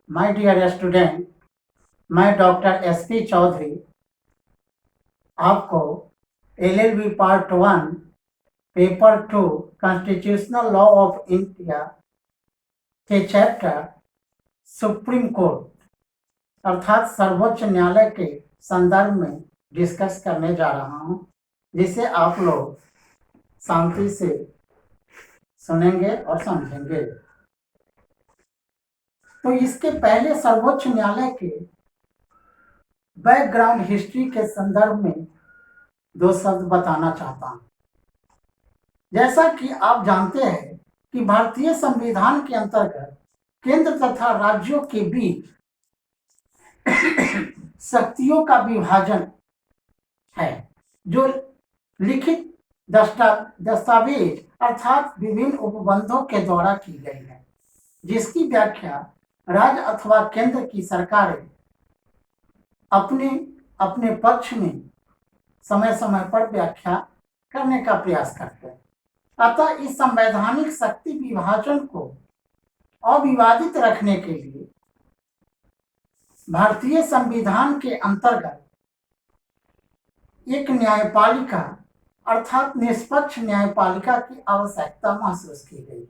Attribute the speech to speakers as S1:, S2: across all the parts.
S1: My dear student, मैं doctor SP Chaudhary आपको LLB part 1 paper 2 constitutional law of India के chapter supreme court अर्थात सर्वोच्च न्यायालय के संदर्भ में डिस्कस करने जा रहा हूं, जिसे आप लोग शांति से सुनेंगे और समझेंगे। तो इसके पहले सर्वोच्च न्यायालय के बैकग्राउंड हिस्ट्री के संदर्भ में दो शब्द बताना चाहता हूं। जैसा कि आप जानते हैं कि भारतीय संविधान के अंतर्गत केंद्र तथा राज्यों के बीच शक्तियों का विभाजन है, जो लिखित दस्तावेज अर्थात विभिन्न उपबंधों के द्वारा की गई है, जिसकी व्याख्या राज्य अथवा केंद्र की सरकारें अपने अपने पक्ष में समय समय पर व्याख्या करने का प्रयास करते हैं। अतः इस संवैधानिक शक्ति विभाजन को अविवादित रखने के लिए भारतीय संविधान के अंतर्गत एक न्यायपालिका अर्थात निष्पक्ष न्यायपालिका की आवश्यकता महसूस की गई,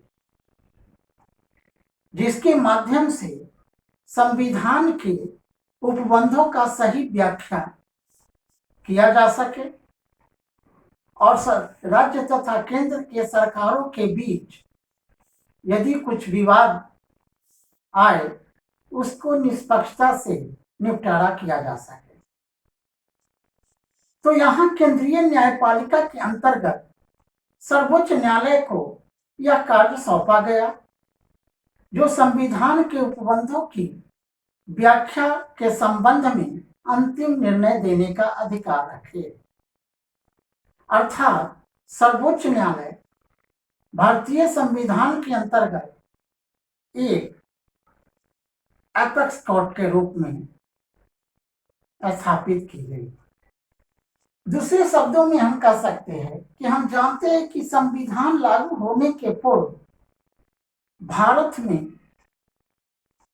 S1: जिसके माध्यम से संविधान के उपबंधों का सही व्याख्या किया जा सके और राज्य तथा केंद्र के सरकारों के बीच यदि कुछ विवाद आए उसको निष्पक्षता से निपटारा किया जा सके। तो यहाँ केंद्रीय न्यायपालिका के अंतर्गत सर्वोच्च न्यायालय को यह कार्य सौंपा गया, जो संविधान के उपबंधों की व्याख्या के संबंध में अंतिम निर्णय देने का अधिकार रखे। अर्थात सर्वोच्च न्यायालय भारतीय संविधान के अंतर्गत एक एपेक्स कोर्ट के रूप में स्थापित की गई। दूसरे शब्दों में हम कह सकते हैं कि हम जानते हैं कि संविधान लागू होने के पूर्व भारत में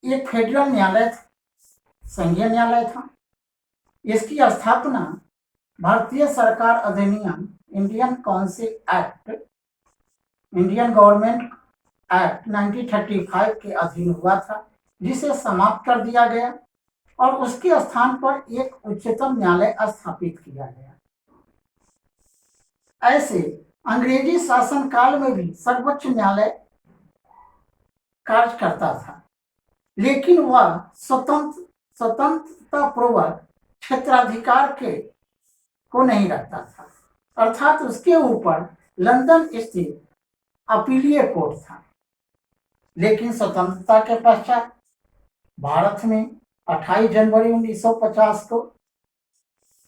S1: एक फेडरल न्यायालय था, संघीय न्यायालय था। इसकी स्थापना भारतीय सरकार अधिनियम Indian council act, Indian government act 1935 के अधीन हुआ था, जिसे समाप्त कर दिया गया और उसके स्थान पर एक उच्चतम न्यायालय स्थापित किया गया। ऐसे अंग्रेजी शासन काल में भी सर्वोच्च न्यायालय कार्य करता था, लेकिन वह स्वतंत्रता पूर्वक क्षेत्राधिकार को नहीं रखता था, अर्थात उसके ऊपर लंदन स्थित अपीलीय कोर्ट था। लेकिन स्वतंत्रता के पश्चात भारत में 28 जनवरी 1950 को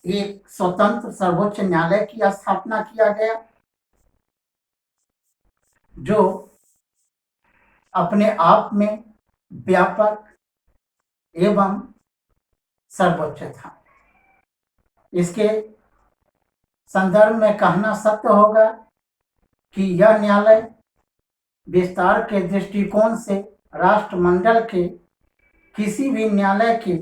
S1: एक स्वतंत्र सर्वोच्च न्यायालय की स्थापना किया गया, जो अपने आप में व्यापक एवं सर्वोच्च था। इसके संदर्भ में कहना सत्य होगा कि यह न्यायालय विस्तार के दृष्टिकोण से राष्ट्रमंडल के किसी भी न्यायालय के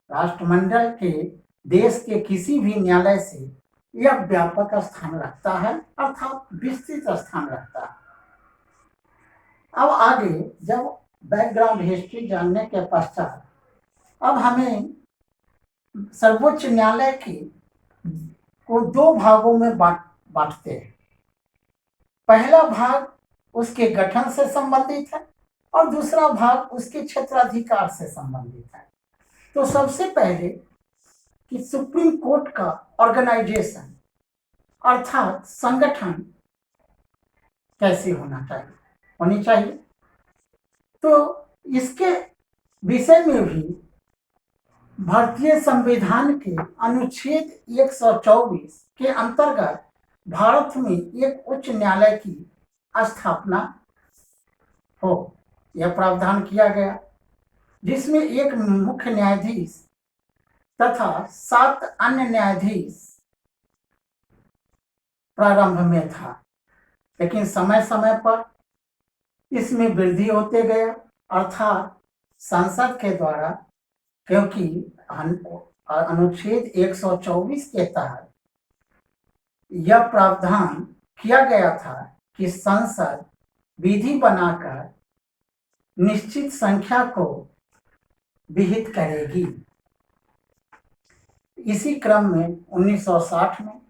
S1: राष्ट्रमंडल के देश के किसी भी न्यायालय से यह व्यापक स्थान रखता है, अर्थात विस्तृत स्थान रखता है। अब आगे जब बैकग्राउंड हिस्ट्री जानने के पश्चात अब हमें सर्वोच्च न्यायालय को दो भागों में बांटते हैं। पहला भाग उसके गठन से संबंधित है और दूसरा भाग उसके क्षेत्राधिकार से संबंधित है। तो सबसे पहले कि सुप्रीम कोर्ट का ऑर्गेनाइजेशन अर्थात संगठन कैसे होनी चाहिए। तो इसके विषय में भी भारतीय संविधान के अनुच्छेद 124 के अंतर्गत भारत में एक उच्च न्यायालय की स्थापना हो, यह प्रावधान किया गया, जिसमें एक मुख्य न्यायाधीश तथा 7 अन्य न्यायाधीश प्रारंभ में था, लेकिन समय समय पर इसमें वृद्धि होते गया, अर्थात संसद के द्वारा, क्योंकि अनुच्छेद 124 के तहत यह प्रावधान किया गया था कि संसद विधि बनाकर निश्चित संख्या को विहित करेगी। इसी क्रम में 1960 में,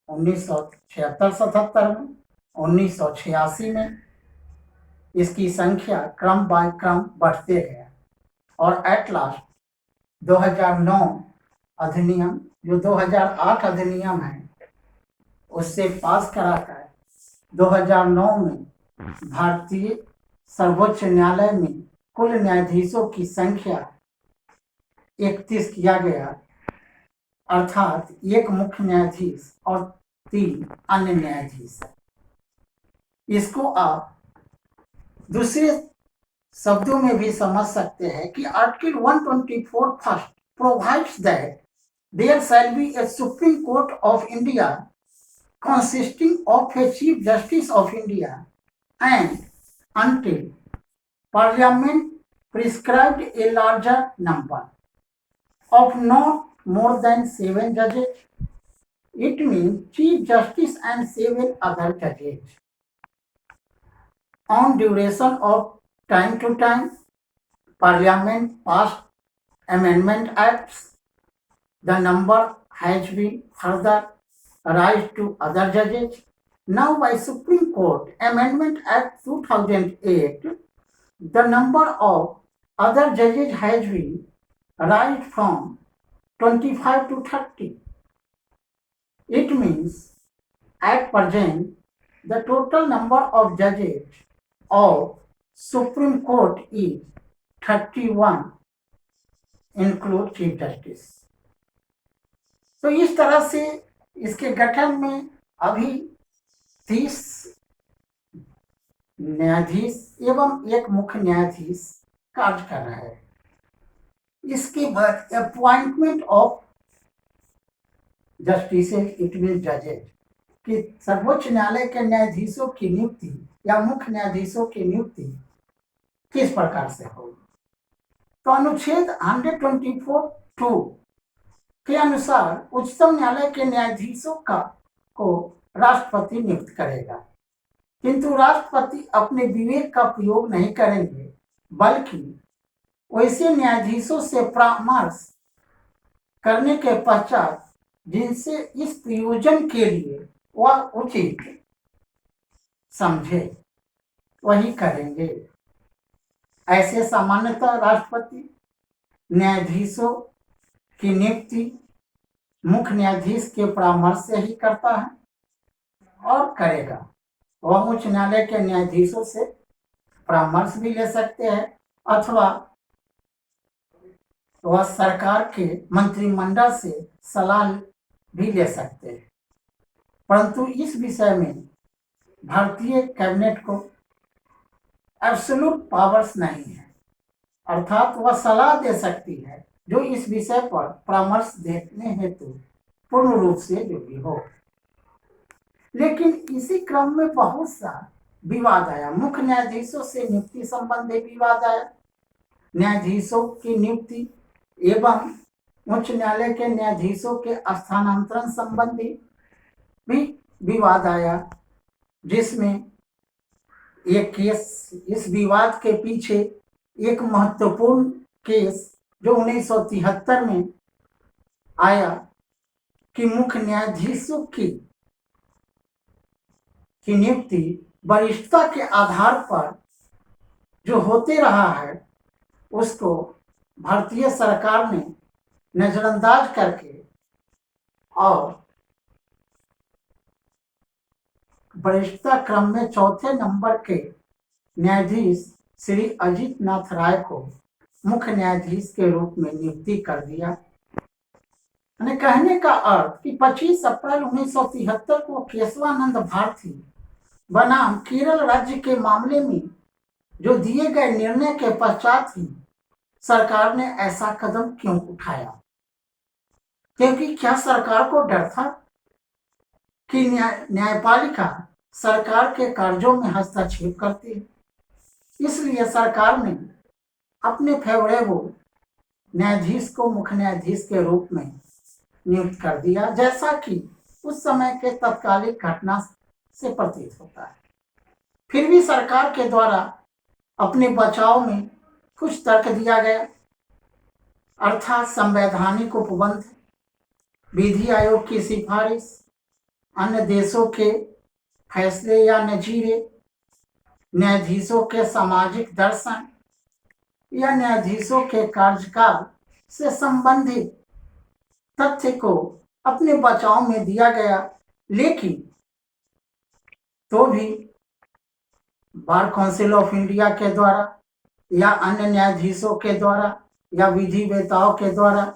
S1: 1976-77 में, 1986 में इसकी संख्या क्रम बाय क्रम बढ़ते गया और एट लास्ट 2009 अधिनियम, जो 2008 अधिनियम है, उससे पास कराकर 2009 में भारतीय सर्वोच्च न्यायालय में कुल न्यायाधीशों की संख्या 31 किया गया, अर्थात एक मुख्य न्यायाधीश और 3 अन्य न्यायाधीश। इसको आप दूसरे शब्दों में भी समझ सकते हैं कि article 124 first provides that there shall be a supreme court of India consisting of a Chief Justice of India and until Parliament prescribed a larger number of not more than 7 judges, it means Chief Justice and 7 other judges. On duration of time to time, Parliament passed amendment acts. The number has been further raised to other judges. Now by Supreme Court Amendment Act 2008, the number of other judges has been raised from 25 to 30. It means at present the total number of judges of Supreme Court is 31, include Chief Justice. तो इस तरह से इसके गठन में अभी 30 न्यायाधीश एवं एक मुख्य न्यायाधीश कार्य कर रहे हैं। इसके बाद appointment of justice, it mean जजेज, कि सर्वोच्च न्यायालय के न्यायाधीशों की नियुक्ति या मुख्य न्यायाधीशों की नियुक्ति किस प्रकार से होगी। तो अनुच्छेद 124(2) के अनुसार उच्चतम न्यायालय के न्यायाधीशों को राष्ट्रपति नियुक्त करेगा, किंतु राष्ट्रपति अपने विवेक का प्रयोग नहीं करेंगे, बल्कि वैसे न्यायाधीशों से परामर्श करने के पश्चात जिनसे इस प्रयोजन के लिए वह उचित समझे वही करेंगे। ऐसे सामान्यतः राष्ट्रपति न्यायाधीशों की नियुक्ति मुख्य न्यायाधीश के परामर्श से ही करता है और करेगा। वह उच्च न्यायालय के न्यायाधीशों से परामर्श भी ले सकते हैं अथवा वह सरकार के मंत्रिमंडल से सलाह भी ले सकते हैं, परंतु इस विषय में भारतीय कैबिनेट को एब्सोल्यूट पावर्स नहीं है, अर्थात वह सलाह दे सकती है जो इस विषय पर परामर्श देने हेतु पूर्ण रूप से योग्य हो। लेकिन इसी क्रम में बहुत सा विवाद आया। मुख्य न्यायाधीशों से नियुक्ति संबंधी विवाद आया, न्यायाधीशों की नियुक्ति एवं उच्च न्यायालय के न्यायाधीशों के स्थानांतरण संबंधी भी विवाद आया, जिसमें एक केस, इस विवाद के पीछे एक महत्वपूर्ण केस जो 1973 में आया कि मुख्य न्यायाधीशों की नियुक्ति वरिष्ठता के आधार पर जो होते रहा है उसको भारतीय सरकार ने नजरअंदाज करके और वरिष्ठता क्रम में चौथे नंबर के न्यायाधीश श्री अजित नाथ राय को मुख्य न्यायाधीश के रूप में नियुक्ति कर दिया। कहने का अर्थ कि 25 अप्रैल 1973 को केशवानंद भारती बनाम केरल राज्य के मामले में जो दिए गए निर्णय के पश्चात ही सरकार ने ऐसा कदम क्यों उठाया? क्योंकि क्या सरकार को डर था कि न्यायपालिका सरकार के कार्यों में हस्तक्षेप करती है? इसलिए सरकार ने अपने फेवरेबल न्यायाधीश को मुख्य न्यायाधीश के रूप में नियुक्त कर दिया, जैसा कि उस समय के तत्कालिक घटना से प्रतीत होता है। फिर भी सरकार के द्वारा अपने बचाव में कुछ तर्क दिया गया, अर्थात संवैधानिक उपबंध, विधि आयोग की सिफारिश, अन्य देशों के फैसले या नजीरे, न्यायाधीशों के सामाजिक दर्शन या न्यायाधीशों के कार्यकाल से संबंधित तथ्य को अपने बचाव में दिया गया। लेकिन तो भी बार काउंसिल ऑफ इंडिया के द्वारा या अन्य न्यायाधीशों के द्वारा या विधिवेताओं के द्वारा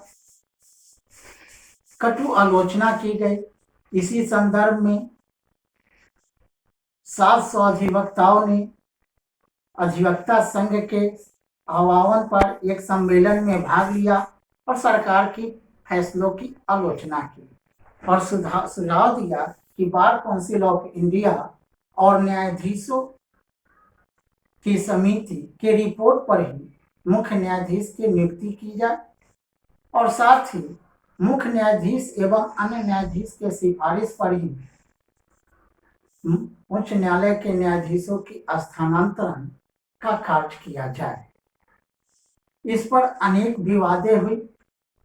S1: कटु आलोचना की गई। इसी संदर्भ में 700 अधिवक्ताओं ने अधिवक्ता संघ के आह्वान पर एक सम्मेलन में भाग लिया और सरकार की फैसलों की आलोचना की और सुझाव दिया कि बार काउंसिल ऑफ इंडिया और न्यायाधीशों की समिति के रिपोर्ट पर ही मुख्य न्यायाधीश की नियुक्ति की जाए और साथ ही मुख्य न्यायाधीश एवं अन्य न्यायाधीश के सिफारिश पर ही उच्च न्यायालय के न्यायाधीशों की स्थानांतरण का कार्य किया जाए। इस पर अनेक विवादें हुई,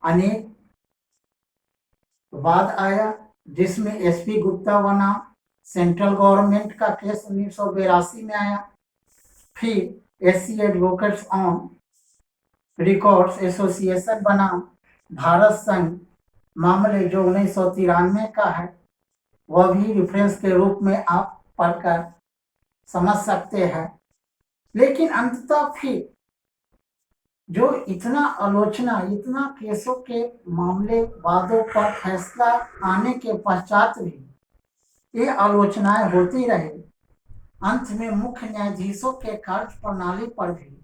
S1: अनेक वाद आया, जिसमें एसपी गुप्ता बना, सेंट्रल गवर्नमेंट का केस 1982 में आया, फिर SC advocates on records association बना, भारत संघ मामले जो 1993 का है, वह भी रेफरेंस के रूप में आप पढ़कर समझ सकते हैं। लेकिन अंततः फिर जो इतना आलोचना, इतना केसों के मामले वादों पर फैसला आने के पश्चात भी ये आलोचनाएं होती रही। अंत में मुख्य न्यायाधीशों के कार्य प्रणाली पर भी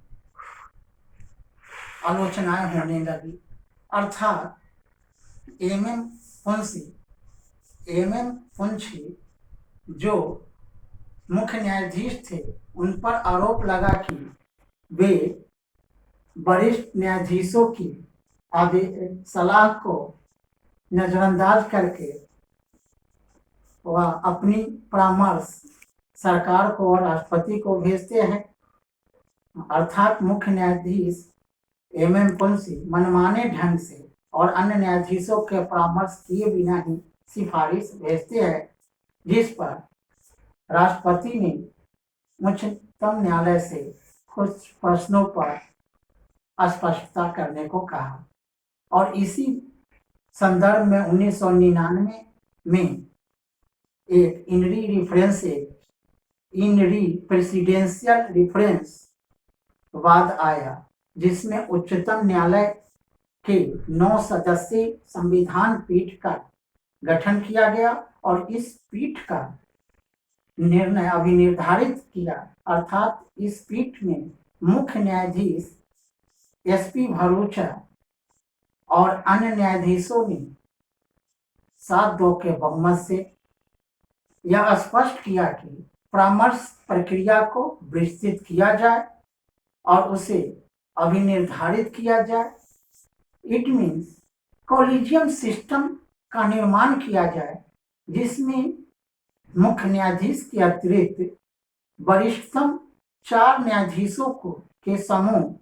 S1: आलोचनाएं होने लगी, अर्थात एमएम पुंछी जो मुख्य न्यायाधीश थे, उन पर आरोप लगा कि वे वरिष्ठ न्यायाधीशों की सलाह को नजरअंदाज करके वह अपनी परामर्श सरकार को और राष्ट्रपति को भेजते हैं। अर्थात मुख्य न्यायाधीश एमएम पुंछी मनमाने ढंग से और अन्य न्यायाधीशों के परामर्श किए बिना ही सिफारिश भेजते हैं, जिस पर राष्ट्रपति ने उच्चतम न्यायालय से कुछ प्रश्नों पर स्पष्टता करने को कहा। और इसी संदर्भ में 1999 में एक इनरी प्रेसिडेंशियल रेफरेंस वाद आया, जिसमें उच्चतम न्यायालय के 9 सदस्यीय संविधान पीठ का गठन किया गया और इस पीठ का निर्णय अभी निर्धारित किया, अर्थात इस पीठ में मुख्य न्यायाधीश एसपी भरूचा और अन्य न्यायाधीशों ने 7-2 के बहुमत से यह स्पष्ट किया कि परामर्श प्रक्रिया को विस्तृत किया जाए और उसे अभी निर्धारित किया जाए। इट मीन्स कॉलेजियम सिस्टम का निर्माण किया जाए, जिसमें मुख्य न्यायाधीश के अतिरिक्त वरिष्ठतम 4 न्यायाधीशों को के समूह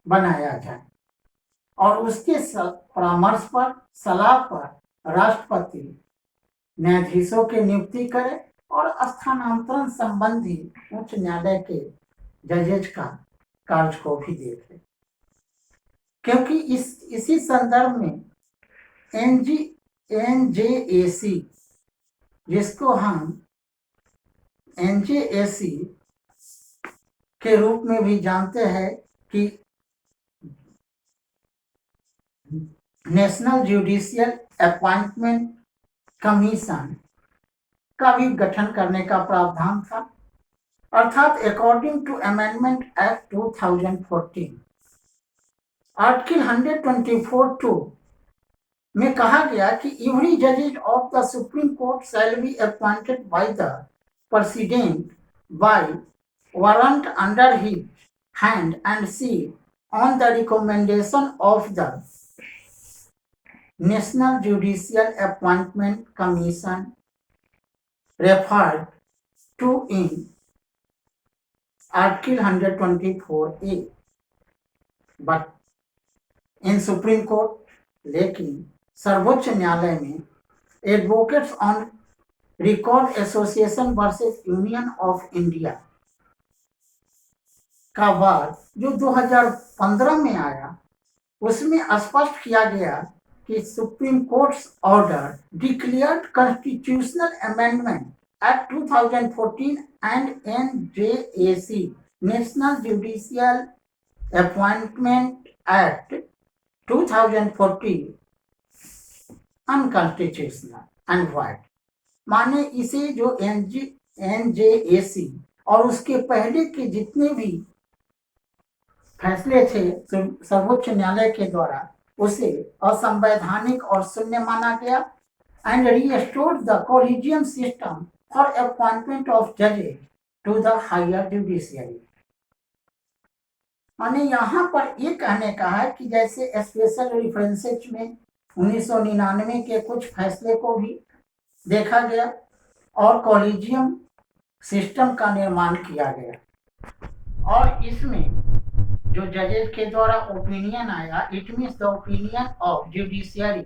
S1: बनाया जाए और उसके परामर्श पर, सलाह पर राष्ट्रपति न्यायाधीशों की नियुक्ति करे और स्थानांतरण संबंधी उच्च न्यायालय के जजेज का कार्य को भी देखे। क्योंकि इसी संदर्भ में एनजेएसी, जिसको हम एनजेएसी के रूप में भी जानते हैं, कि नेशनल जुडिशियल अपॉइंटमेंट कमीशन का भी गठन करने का प्रावधान था। अर्थात according to amendment act 2014 article 124(2) में कहा गया कि एवरी जजेस of the supreme court shall be appointed by the president by warrant under his hand and seal on the recommendation of the National Judicial Appointment Commission referred to in Article 124A. But in Supreme Court, लेकिन सर्वोच्च न्यायालय में advocates on record association versus union of India का वाद जो 2015 में आया, उसमें स्पष्ट किया गया कि supreme courts order declared constitutional amendment act 2014 and NJAC national judicial appointment act 2014 unconstitutional and wide. माने इसे जो NJAC और उसके पहले के जितने भी फैसले थे सर्वोच्च न्यायालय के द्वारा, उसे असंवैधानिक और शून्य माना गया and restored the collegium system for appointment of जजेस टू द हायर जुडिशियरी। माने यहाँ पर ये कहने का है कि जैसे स्पेशल रेफरेंसेज में 1999 के कुछ फैसले को भी देखा गया और कॉलेजियम सिस्टम का निर्माण किया गया और इसमें जो जजेस के द्वारा ओपिनियन आया, it means the opinion of judiciary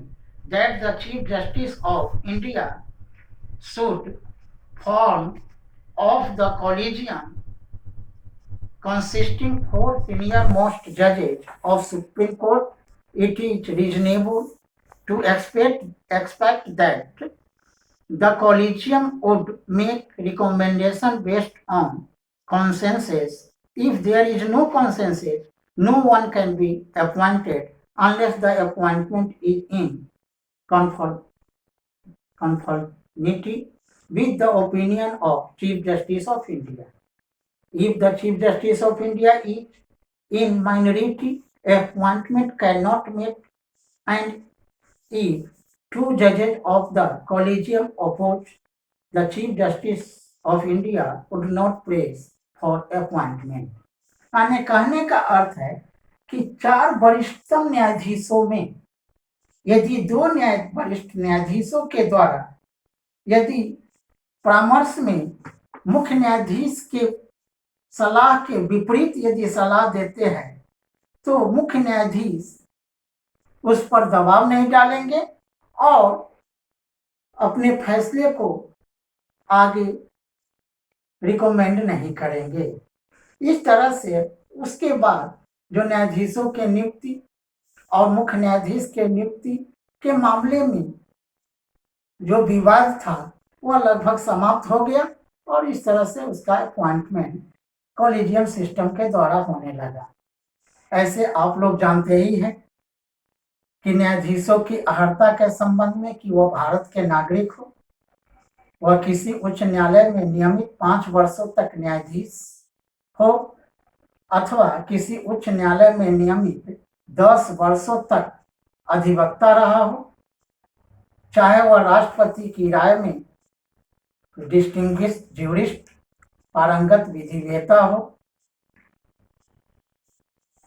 S1: that the chief justice of India should form of the collegium consisting 4 senior most judges of Supreme Court, it is reasonable to expect that the collegium would make recommendation based on consensus. If there is no consensus, no one can be appointed unless the appointment is in conformity with the opinion of Chief Justice of India. If the Chief Justice of India is in minority, appointment cannot make, and if 2 judges of the collegium oppose, the Chief Justice of India would not press for appointment. यानी कहने का अर्थ है कि 4 वरिष्ठतम न्यायाधीशों में यदि 2 वरिष्ठ न्यायाधीशों के द्वारा यदि परामर्श में मुख्य न्यायाधीश के सलाह के विपरीत यदि सलाह देते हैं तो मुख्य न्यायाधीश उस पर दबाव नहीं डालेंगे और अपने फैसले को आगे रिकमेंड नहीं करेंगे। इस तरह से उसके बाद जो न्यायाधीशों के नियुक्ति और मुख्य न्यायाधीश के नियुक्ति के मामले में जो विवाद था वह लगभग समाप्त हो गया और इस तरह से उसका अपॉइंटमेंट कॉलेजियम सिस्टम के द्वारा होने लगा। ऐसे आप लोग जानते ही हैं कि न्यायाधीशों की अर्हता के संबंध में कि वह भारत के नागरिक हो, वह किसी उच्च न्यायालय में नियमित 5 वर्षों तक न्यायाधीश हो अथवा किसी उच्च न्यायालय में नियमित 10 वर्षों तक अधिवक्ता रहा हो, चाहे वह राष्ट्रपति की राय में डिस्टिंग्विश्ड ज्यूरिस्ट पारंगत विधिवेता हो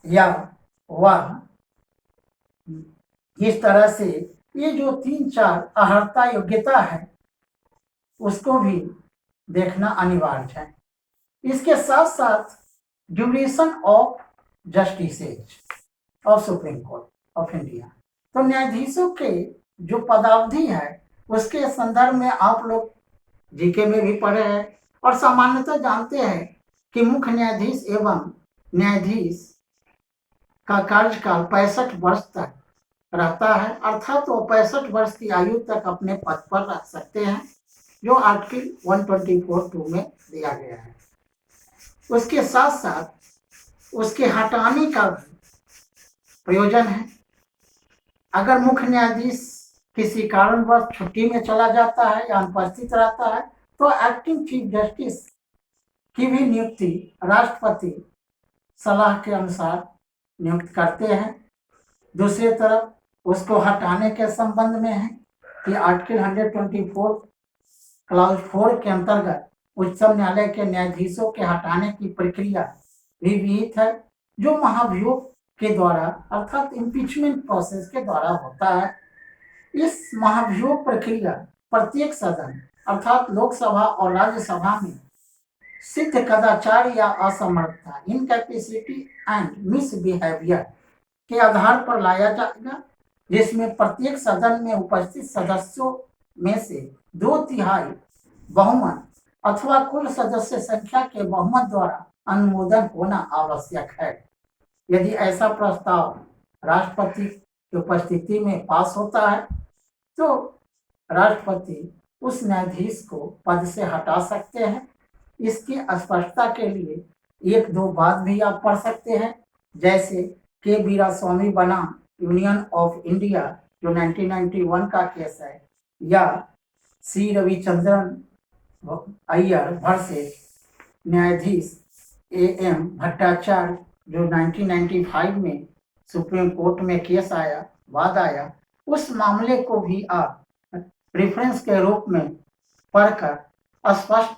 S1: या वह इस तरह से ये जो 3-4 अर्हता योग्यता है उसको भी देखना अनिवार्य है। इसके साथ साथ duration of जस्टिसेज of supreme court of India, तो न्यायाधीशों के जो पदावधि है उसके संदर्भ में आप लोग जीके में भी पढ़े हैं और सामान्यतः जानते हैं कि मुख्य न्यायाधीश एवं न्यायाधीश का कार्यकाल 65 वर्ष तक रहता है, अर्थात वो 65 वर्ष की आयु तक अपने पद पर रह सकते हैं, जो आर्टिकल 124(2) में दिया गया है। उसके साथ साथ उसके हटाने का प्रयोजन है। अगर मुख्य न्यायाधीश किसी कारणवश छुट्टी में चला जाता है या अनुपस्थित रहता है तो एक्टिंग चीफ जस्टिस की भी नियुक्ति राष्ट्रपति सलाह के अनुसार नियुक्त करते हैं। दूसरी तरफ उसको हटाने के संबंध में है कि आर्टिकल 124 क्लाउज 4 के अंतर्गत उच्चतम न्यायालय के न्यायाधीशों के हटाने की प्रक्रिया भी विहित है, जो महाभियोग के द्वारा अर्थात इम्पीचमेंट प्रोसेस के द्वारा होता है। इस महाभियोग प्रक्रिया प्रत्येक सदन अर्थात लोकसभा और राज्यसभा में सिद्ध कदाचार या असमर्थता इनकैपेसिटी एंड मिसबिहेवियर के आधार पर लाया जाएगा, जिसमें प्रत्येक सदन में उपस्थित सदस्यों में से 2/3 बहुमत अथवा कुल सदस्य संख्या के बहुमत द्वारा अनुमोदन होना आवश्यक है। यदि ऐसा प्रस्ताव राष्ट्रपति की उपस्थिति में पास होता है तो राष्ट्रपति उस न्यायाधीश को पद से हटा सकते हैं। इसकी स्पष्टता के लिए 1-2 बात भी आप पढ़ सकते हैं, जैसे के वीरास्वामी बनाम यूनियन ऑफ इंडिया जो 1991 का केस है, या सी रविचंद्रन अय्यर वर्सेस न्यायाधीश AM भट्टाचार्य जो 1995 में सुप्रीम कोर्ट में केस आया, वाद आया, उस मामले को भी आप रेफरेंस के रूप में पढ़कर स्पष्ट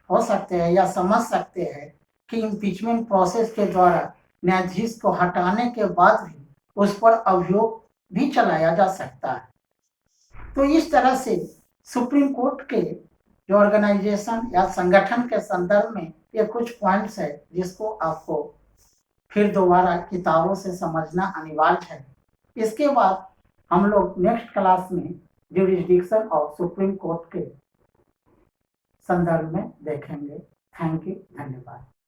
S1: हो सकते हैं या समझ सकते हैं कि इम्पीचमेंट प्रोसेस के द्वारा न्यायाधीश को हटाने के बाद भी उस पर अभियोग भी चलाया जा सकता है। तो इस तरह से सुप्रीम कोर्ट के जो ऑर्गेनाइजेशन या संगठन के संदर्भ में ये कुछ पॉइंट्स है जिसको आपको फिर दोबारा किताबों से समझना अनिवार्य है। इसके बाद हम लोग नेक्स्ट क्लास में ज्यूरिसडिक्शन ऑफ सुप्रीम कोर्ट के संदर्भ में देखेंगे। थैंक यू, धन्यवाद।